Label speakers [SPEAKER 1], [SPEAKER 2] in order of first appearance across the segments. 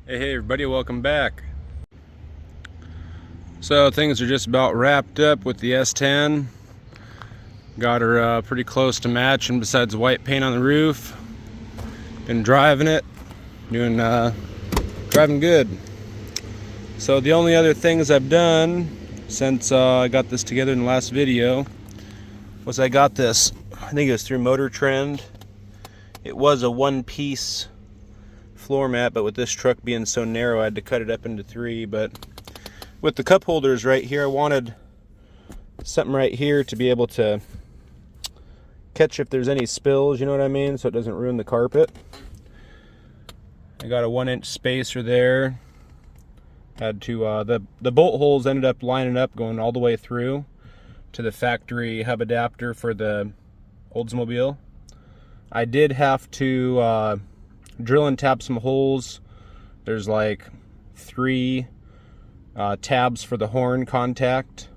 [SPEAKER 1] Hey everybody, welcome back. So things are just about wrapped up with the S10. Got her pretty close to matching besides the white paint on the roof. Been driving it, driving good. So the only other things I've done since I got this together in the last video was I got this, I think it was through Motor Trend. It was a one-piece floor mat, but with this truck being so narrow I had to cut it up into three. But with the cup holders right here, I wanted something right here to be able to catch if there's any spills, you know what I mean, so it doesn't ruin the carpet. I got a 1-inch spacer there. Had to the bolt holes ended up lining up going all the way through to the factory hub adapter for the Oldsmobile. I did have to drill and tap some holes. There's like 3 tabs for the horn contact,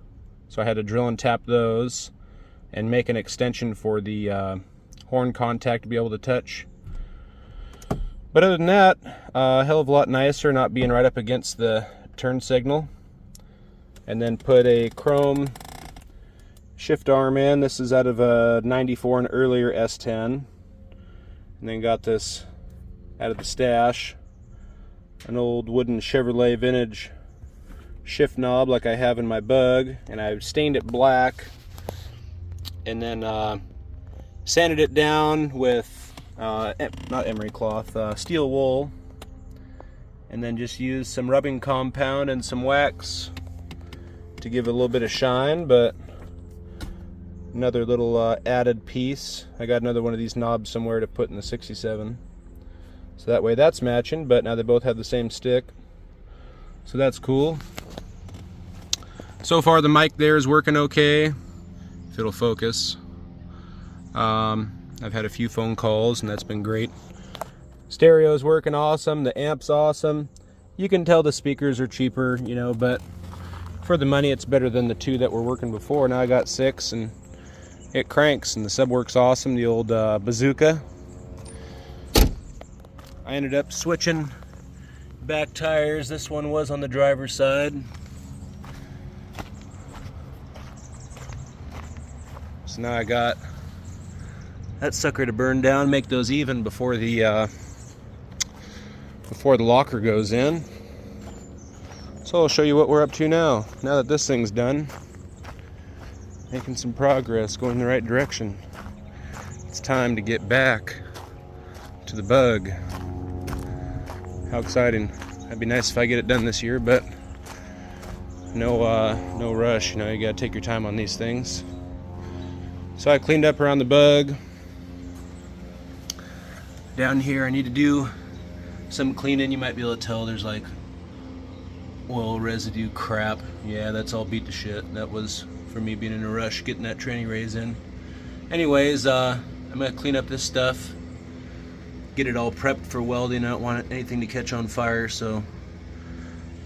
[SPEAKER 1] so I had to drill and tap those and make an extension for the horn contact to be able to touch. But other than that, a hell of a lot nicer not being right up against the turn signal. And then put a chrome shift arm in. This is out of a 94 and earlier S10. And then got this out of the stash, an old wooden Chevrolet vintage shift knob like I have in my Bug, and I stained it black and then sanded it down with not emery cloth, steel wool, and then just used some rubbing compound and some wax to give it a little bit of shine. But another little added piece. I got another one of these knobs somewhere to put in the 67. So that way that's matching, but now they both have the same stick. So that's cool. So far the mic there is working okay, if it'll focus. I've had a few phone calls and that's been great. Stereo's working awesome, the amp's awesome. You can tell the speakers are cheaper, you know, but for the money it's better than the 2 that were working before. Now I got 6 and it cranks, and the sub works awesome, the old bazooka. I ended up switching back tires. This one was on the driver's side. So now I got that sucker to burn down, make those even before the locker goes in. So I'll show you what we're up to now that this thing's done. Making some progress, going in the right direction. It's time to get back to the Bug. How exciting. That'd be nice if I get it done this year, but no rush, you know, you gotta take your time on these things. So I cleaned up around the Bug. Down here I need to do some cleaning. You might be able to tell there's like oil residue crap. Yeah, that's all beat to shit. That was for me being in a rush getting that tranny raise in. Anyways, I'm gonna clean up this stuff, get it all prepped for welding. I don't want anything to catch on fire, so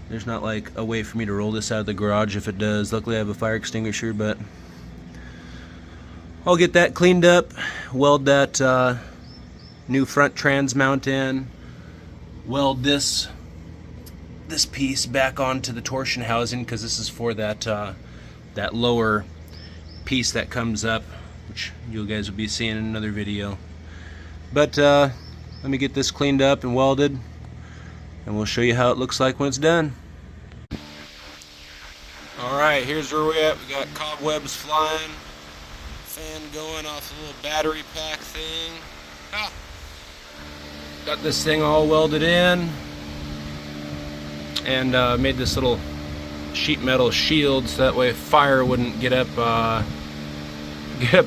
[SPEAKER 1] there's not like a way for me to roll this out of the garage if it does. Luckily I have a fire extinguisher, but I'll get that cleaned up, weld that new front trans mount in, weld this piece back onto the torsion housing, because this is for that that lower piece that comes up, which you guys will be seeing in another video. But let me get this cleaned up and welded, and we'll show you how it looks like when it's done. Alright, here's where we're at. We got cobwebs flying, fan going off a little battery pack thing. Got this thing all welded in, and made this little sheet metal shield so that way fire wouldn't get up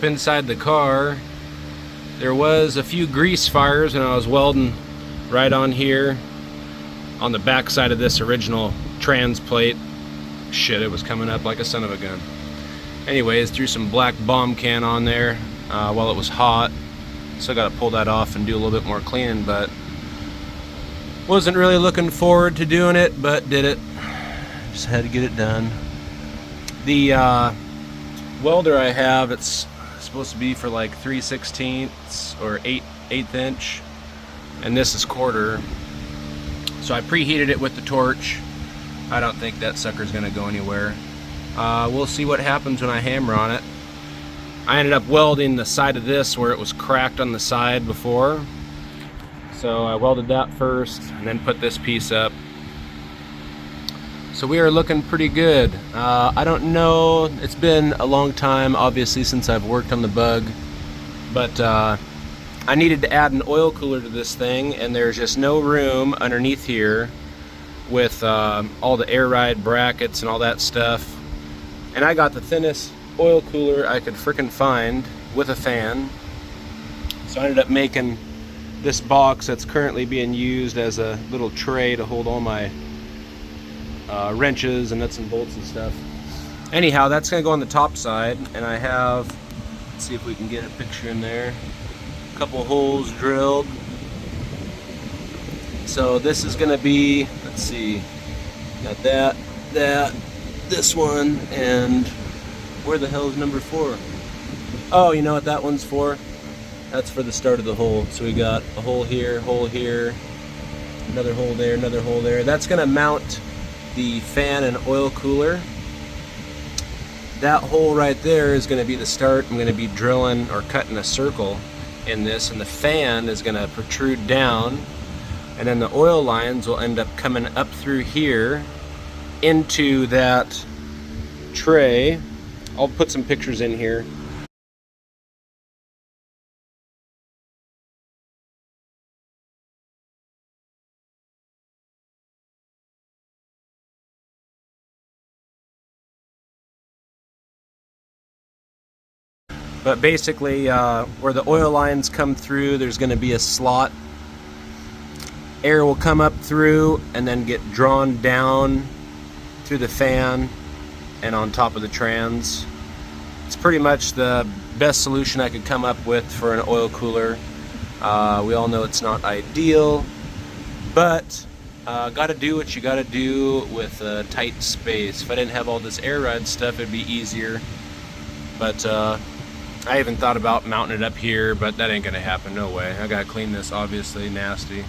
[SPEAKER 1] inside the car. There was a few grease fires, and I was welding right on here on the back side of this original trans plate. Shit, it was coming up like a son of a gun. Anyways, threw some black bomb can on there while it was hot. Still got to pull that off and do a little bit more cleaning, but wasn't really looking forward to doing it, but did it. Just had to get it done. The welder I have, it's supposed to be for like 3/16 or 1/8 inch, and this is quarter. So I preheated it with the torch. I don't think that sucker's gonna go anywhere. We'll see what happens when I hammer on it. I ended up welding the side of this where it was cracked on the side before. So I welded that first and then put this piece up. So we are looking pretty good. I don't know, it's been a long time obviously since I've worked on the Bug, but I needed to add an oil cooler to this thing, and there's just no room underneath here with all the air ride brackets and all that stuff. And I got the thinnest oil cooler I could frickin' find with a fan. So I ended up making this box that's currently being used as a little tray to hold all my wrenches and nuts and bolts and stuff. Anyhow, that's gonna go on the top side, and I have, let's see if we can get a picture in there, a couple holes drilled. So this is gonna be, let's see, got that, this one, and where the hell is number 4? Oh, you know what that one's for? That's for the start of the hole. So we got a hole here, another hole there, another hole there. That's gonna mount the fan and oil cooler. That hole right there is gonna be the start. I'm gonna be drilling or cutting a circle in this, and the fan is gonna protrude down, and then the oil lines will end up coming up through here into that tray. I'll put some pictures in here. But basically, where the oil lines come through, there's going to be a slot. Air will come up through and then get drawn down through the fan and on top of the trans. It's pretty much the best solution I could come up with for an oil cooler. We all know it's not ideal, but gotta do what you gotta do with a tight space. If I didn't have all this air ride stuff, it'd be easier. But I even thought about mounting it up here, but that ain't gonna happen, no way. I gotta clean this, obviously, nasty.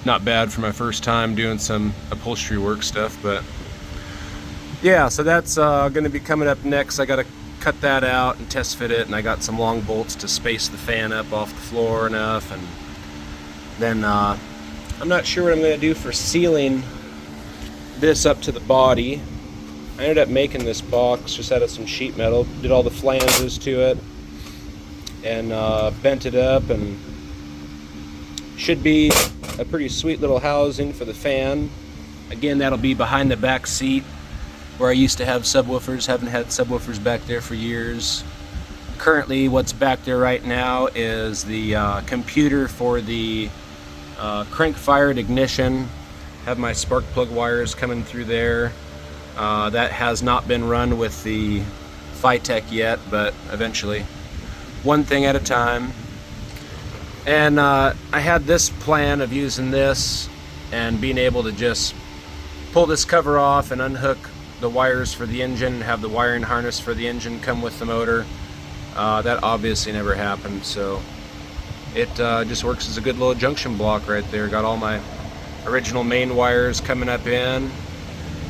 [SPEAKER 1] Not bad for my first time doing some upholstery work stuff, but yeah, so that's gonna be coming up next. I gotta cut that out and test fit it, and I got some long bolts to space the fan up off the floor enough, and then I'm not sure what I'm gonna do for sealing this up to the body. I ended up making this box just out of some sheet metal, did all the flanges to it, and bent it up, and should be a pretty sweet little housing for the fan. Again, that'll be behind the back seat where I used to have subwoofers. Haven't had subwoofers back there for years. Currently, what's back there right now is the computer for the crank-fired ignition. Have my spark plug wires coming through there. That has not been run with the Phytech yet, but eventually. One thing at a time. And I had this plan of using this and being able to just pull this cover off and unhook the wires for the engine, have the wiring harness for the engine come with the motor. That obviously never happened, so it just works as a good little junction block right there. Got all my original main wires coming up in,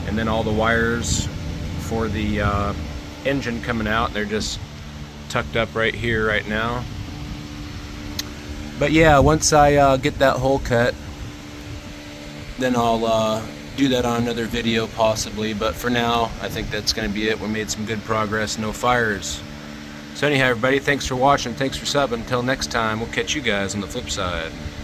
[SPEAKER 1] and then all the wires for the engine coming out. They're just tucked up right here right now. But yeah, once I get that hole cut, then I'll do that on another video possibly, but for now I think that's going to be it. We made some good progress, no fires. So anyhow, everybody, thanks for watching, thanks for subbing. Until next time, we'll catch you guys on the flip side.